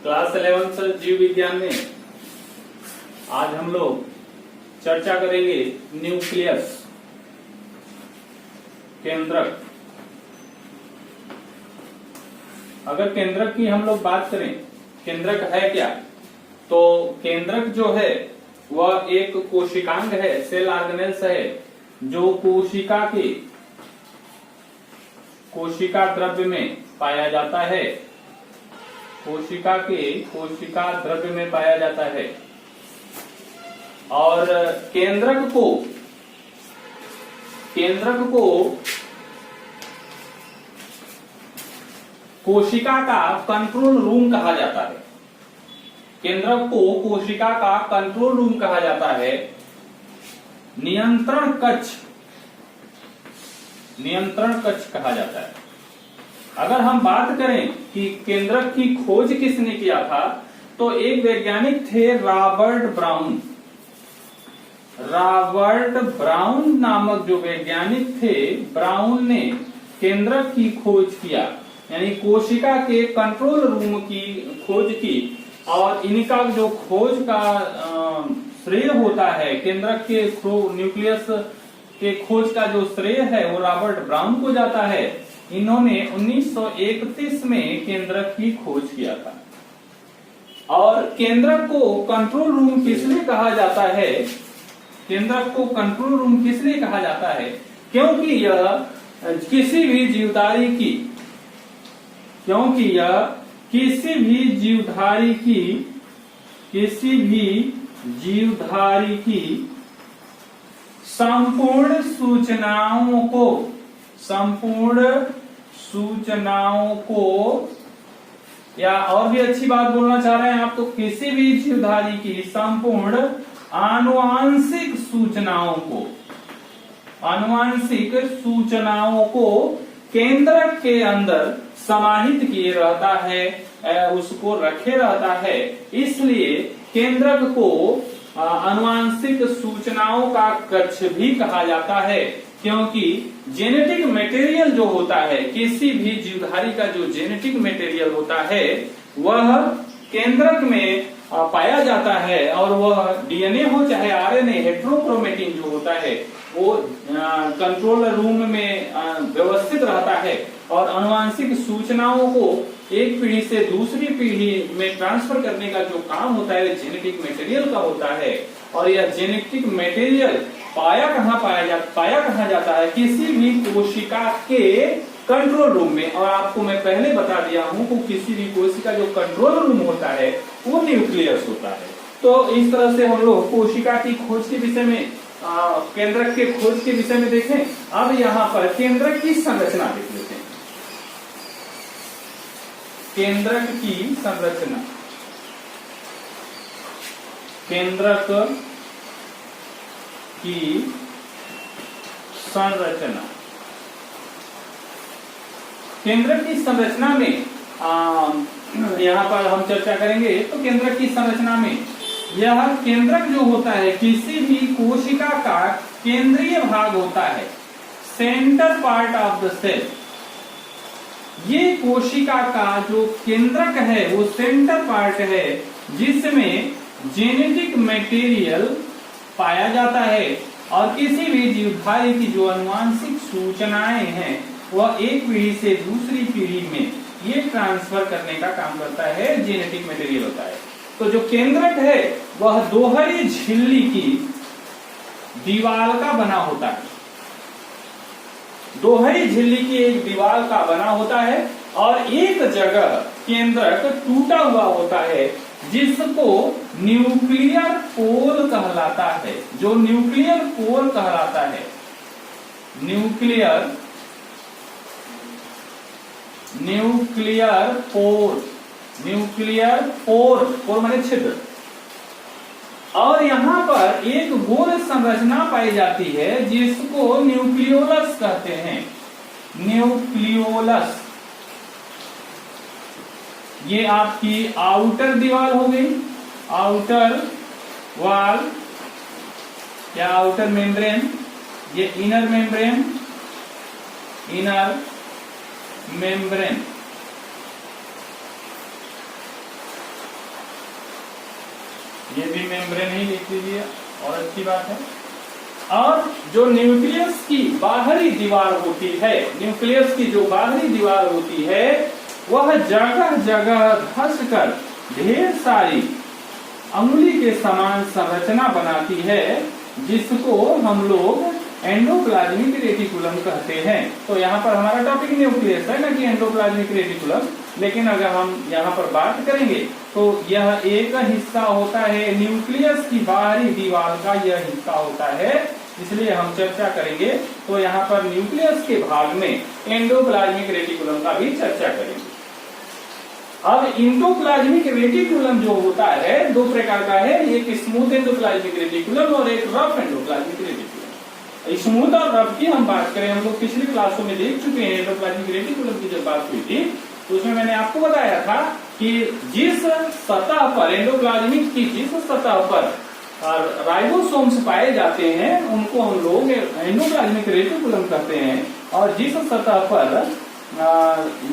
Class 11 जीव विज्ञान में आज हम लोग चर्चा करेंगे न्यूक्लियस, केंद्रक। अगर केंद्रक की हम लोग बात करें, केंद्रक है क्या? तो केंद्रक जो है वह एक कोशिकांग है, सेल ऑर्गेनेल्स है, जो कोशिका द्रव्य में पाया जाता है। कोशिका द्रव्य में पाया जाता है। और केंद्रक को कोशिका का कंट्रोल रूम कहा जाता है। केंद्रक को कोशिका का कंट्रोल रूम कहा जाता है। नियंत्रण कक्ष कहा जाता है। अगर हम बात करें कि केंद्रक की खोज किसने किया था, तो एक वैज्ञानिक थे रॉबर्ट ब्राउन नामक जो वैज्ञानिक थे, ब्राउन ने केंद्रक की खोज किया, यानी कोशिका के कंट्रोल रूम की खोज की। और इनका जो खोज का श्रेय होता है, केंद्रक के न्यूक्लियस के खोज का जो श्रेय है वो रॉबर्ट ब्राउन को जाता है। इन्होंने 1931 में केंद्रक की खोज किया था। और केंद्रक को कंट्रोल रूम किसलिए कहा जाता है? केंद्रक को कंट्रोल रूम किसलिए कहा जाता है? क्योंकि यह किसी भी जीवधारी की संपूर्ण सूचनाओं को, या और भी अच्छी बात बोलना चाह रहे हैं आप, तो किसी भी जीवधारी की संपूर्ण आनुवांशिक सूचनाओं को केंद्रक के अंदर समाहित किए रहता है, उसको रखे रहता है। इसलिए केंद्रक को आनुवांशिक सूचनाओं का कक्ष भी कहा जाता है, क्योंकि जेनेटिक मटेरियल जो होता है, किसी भी जीवधारी का जो जेनेटिक मटेरियल होता है वह केंद्रक में पाया जाता है। और वह डीएनए हो चाहे आरएनए, हेट्रोक्रोमेटिन जो होता है वो कंट्रोल रूम में व्यवस्थित रहता है और आनुवांशिक सूचनाओं को एक पीढ़ी से दूसरी पीढ़ी में ट्रांसफर करने का जो काम होता है जेनेटिक मटेरियल का होता है। और यह जेनेटिक मटेरियल पाया कहाँ जाता है? किसी भी कोशिका के कंट्रोल रूम में। और आपको मैं पहले बता दिया हूं कि किसी भी कोशिका जो कंट्रोल रूम होता है वो न्यूक्लियस होता है। तो इस तरह से हम लोग कोशिका की खोज के विषय में, केंद्रक के खोज के विषय में देखें। अब यहाँ पर केंद्रक की संरचना देख लेते हैं। केंद्रक की संरचना, केंद्रक की संरचना में यहाँ पर हम चर्चा करेंगे। तो केंद्रक की संरचना में यह केंद्रक जो होता है किसी भी कोशिका का केंद्रीय भाग होता है, centre part of the cell. ये कोशिका का जो केंद्रक है वो सेंटर पार्ट है, जिसमें जेनेटिक मटेरियल पाया जाता है। और किसी भी जीवधारी की जो आनुवांशिक सूचनाएं हैं वह एक पीढ़ी से दूसरी पीढ़ी में ये ट्रांसफर करने का काम करता है, जेनेटिक मटेरियल होता है। तो जो केंद्रक है वह दोहरी झिल्ली की दीवार का बना होता है। दोहरी झिल्ली की एक दीवार का बना होता है और एक जगह केंद्रक टूटा हुआ होता है, जिसको न्यूक्लियर पोल कहलाता है। जो न्यूक्लियर पोल कहलाता है, न्यूक्लियर पोल माने छिद्र। और यहाँ पर एक गोल संरचना पाई जाती है जिसको न्यूक्लियोलस कहते हैं। न्यूक्लियोलस ये आपकी आउटर दीवार हो गई, आउटर वॉल या आउटर मेम्ब्रेन। ये इनर मेम्ब्रेन। ये भी मेम्ब्रेन ही लिख लीजिए और अच्छी बात है। और जो न्यूक्लियस की बाहरी दीवार होती है, न्यूक्लियस की जो बाहरी दीवार होती है वह जगह जगह धंसकर ढेर सारी अंगुली के समान संरचना बनाती है, जिसको हम लोग एंडोप्लाज्मिक रेटिकुलम कहते हैं। तो यहाँ पर हमारा टॉपिक न्यूक्लियस है ना कि एंडोप्लाज्मिक रेटिकुलम, लेकिन अगर हम यहाँ पर बात करेंगे तो यह एक हिस्सा होता है न्यूक्लियस की बाहरी दीवार का, यह हिस्सा होता है, इसलिए हम चर्चा करेंगे। तो यहाँ पर न्यूक्लियस के भाग में एंडोप्लाज्मिक रेटिकुलम का भी चर्चा करेंगे। अब एंडोप्लाज्मिक रेटिकुलम जो होता है दो प्रकार का है, एक स्मूथ एंडोप्लाज्मिक रेटिकुलम और एक रफ एंडोप्लाज्मिक रेटिकुलम। स्मूथ और रफ की हम बात करें, हम लोग पिछली क्लासों में देख चुके हैं। एंडोप्लाज्मिक रेटिकुलम की जब बात हुई थी तो उसमें मैंने आपको बताया था कि जिस सतह पर एंडोप्लाज्मिक की जिस सतह पर राइबोसोम्स पाए जाते हैं उनको हम लोग एंडोप्लाज्मिक रेटिकुलम कहते हैं, और जिस सतह पर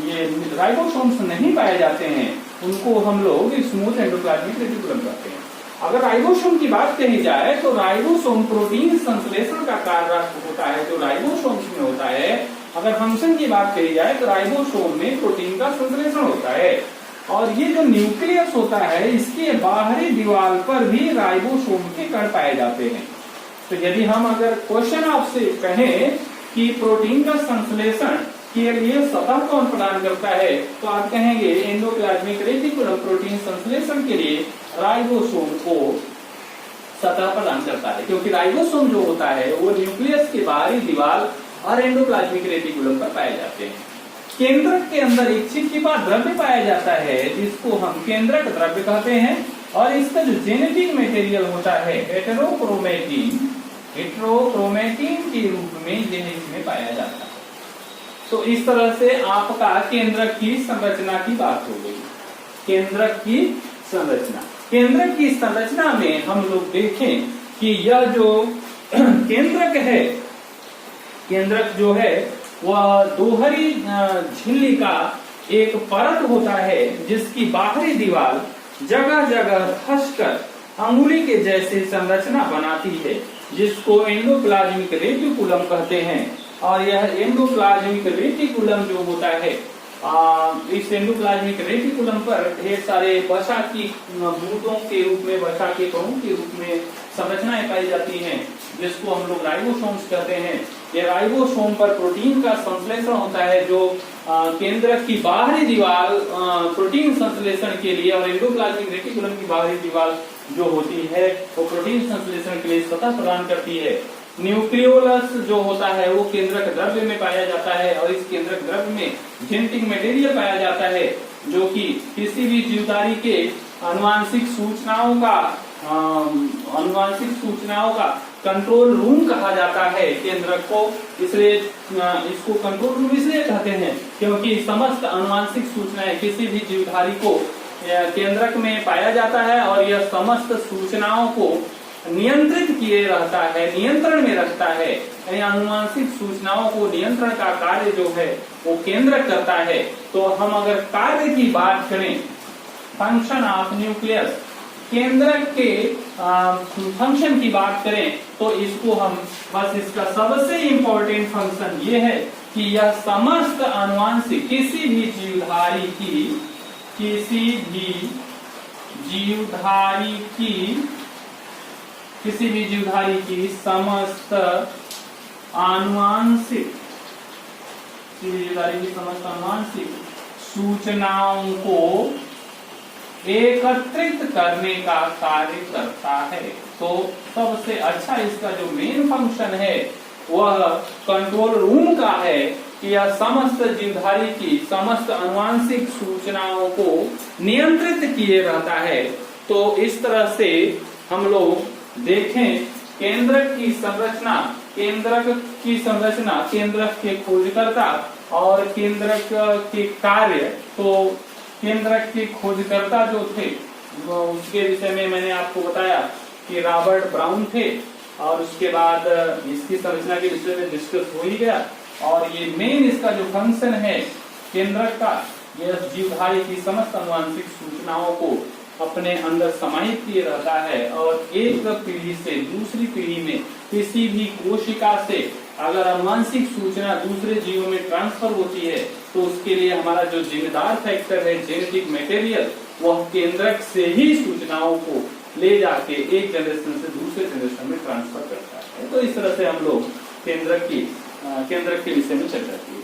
ये राइबोसोम्स नहीं पाए जाते हैं उनको हम लोग स्मूथ एंडोप्लाज्मिक रेटिकुलम कहते हैं। अगर राइबोसोम की बात कही जाए तो राइबोसोम प्रोटीन संश्लेषण का कार्य होता है जो राइबोसोम्स में होता है। अगर फंक्शन की बात कही जाए तो राइबोसोम में प्रोटीन का संश्लेषण होता है, और ये जो न्यूक्लियस होता है इसके बाहरी दीवार पर भी राइबोसोम के कण पाए जाते हैं। तो यदि हम अगर क्वेश्चन आपसे कहें कि प्रोटीन का संश्लेषण के लिए सतह कौन प्रदान करता है, तो आप कहेंगे एंडोप्लाज्मिक रेटिकुलम प्रोटीन संश्लेषण के लिए राइबोसोम को सतह प्रदान करता है, क्योंकि राइबोसोम जो होता है वो न्यूक्लियस की बाहरी दीवार और एंडोप्लाज्मिक रेटिकुलम पर पाए जाते हैं। केंद्रक के अंदर एक चिपचिपा द्रव्य पाया जाता है जिसको हम केंद्रक द्रव्य कहते हैं, और इसका जो जेनेटिक मटेरियल होता है हेटेरोक्रोमेटिन के रूप में यह इसमें पाया जाता है। तो इस तरह से आपका केंद्रक की संरचना की बात हो गई। केंद्रक की संरचना, केंद्रक की संरचना में हम लोग देखें कि यह जो केंद्रक है, केंद्रक जो है वह दोहरी झिल्ली का एक परत होता है जिसकी बाहरी दीवार जगह जगह धंसकर अंगुली के जैसे संरचना बनाती है, जिसको एंडोप्लाज्मिक रेटिकुलम कहते हैं। और यह एंडोप्लाज्मिक रेटिकुलम जो होता है, इस एंडोप्लाज्मिक रेटिकुलम पर ढेर सारे वसा की बूंदों के रूप में, वसा के कणों के रूप में संरचनाएं पाई जाती हैं, जिसको हम लोग राइबोसोम्स कहते हैं। ये राइबोसोम पर प्रोटीन का संश्लेषण होता है जो केंद्रक की बाहरी दीवार प्रोटीन संश्लेषण के लिए, और एंडोप्लाज्मिक रेटिकुलम की बाहरी दीवार जो होती है वो प्रोटीन संश्लेषण के लिए सतह प्रदान करती है। न्यूक्लियोलस जो होता है वो केंद्रक द्रव्य में पाया जाता है, और इस केंद्रक द्रव्य में जेनेटिक मटेरियल पाया जाता है जो कि किसी भी जीवधारी के आनुवांशिक सूचनाओं का कंट्रोल रूम कहा जाता है केंद्रक को। इसलिए इसको कंट्रोल रूम इसलिए कहते हैं क्योंकि समस्त आनुवांशिक सूचनाएं किसी भी जीवधारी को केंद्रक में पाया जाता है, और यह समस्त सूचनाओं को नियंत्रित किए रहता है, नियंत्रण में रखता है। यानी आनुवांशिक सूचनाओं को नियंत्रण का कार्य जो है वो केंद्रक करता है। तो हम अगर कार्य की बात करें, फंक्शन ऑफ न्यूक्लियस, केंद्रक के फंक्शन की बात करें तो इसको हम बस, इसका सबसे इंपॉर्टेंट फंक्शन ये है कि यह समस्त आनुवांशिक किसी भी जीवधारी की समस्त आनुवांशिक सूचनाओं को एकत्रित करने का कार्य करता है। तो सबसे अच्छा इसका जो मेन फंक्शन है वह कंट्रोल रूम का है कि यह समस्त जीवधारी की समस्त आनुवांशिक सूचनाओं को नियंत्रित किए रहता है। तो इस तरह से हम लोग देखें केंद्रक की संरचना, केंद्रक के खोजकर्ता और केंद्रक के कार्य। तो केंद्रक के खोजकर्ता जो थे उसके विषय में मैंने आपको बताया कि रॉबर्ट ब्राउन थे, और उसके बाद इसकी संरचना के विषय में डिस्कस हो ही गया। और ये मेन इसका जो फंक्शन है केंद्रक का, यह जीवधारी की समस्त आनुवांशिक सूचनाओं को अपने अंदर समाहित किए रहता है और एक पीढ़ी से दूसरी पीढ़ी में किसी भी कोशिका से अगर आनुवंशिक सूचना दूसरे जीवों में ट्रांसफर होती है तो उसके लिए हमारा जो जिम्मेदार फैक्टर है जेनेटिक मटेरियल, वह केंद्रक से ही सूचनाओं को ले जाके एक जनरेशन से दूसरे जनरेशन में ट्रांसफर करता है। तो इस तरह से हम लोग केंद्रक के विषय में चर्चा की।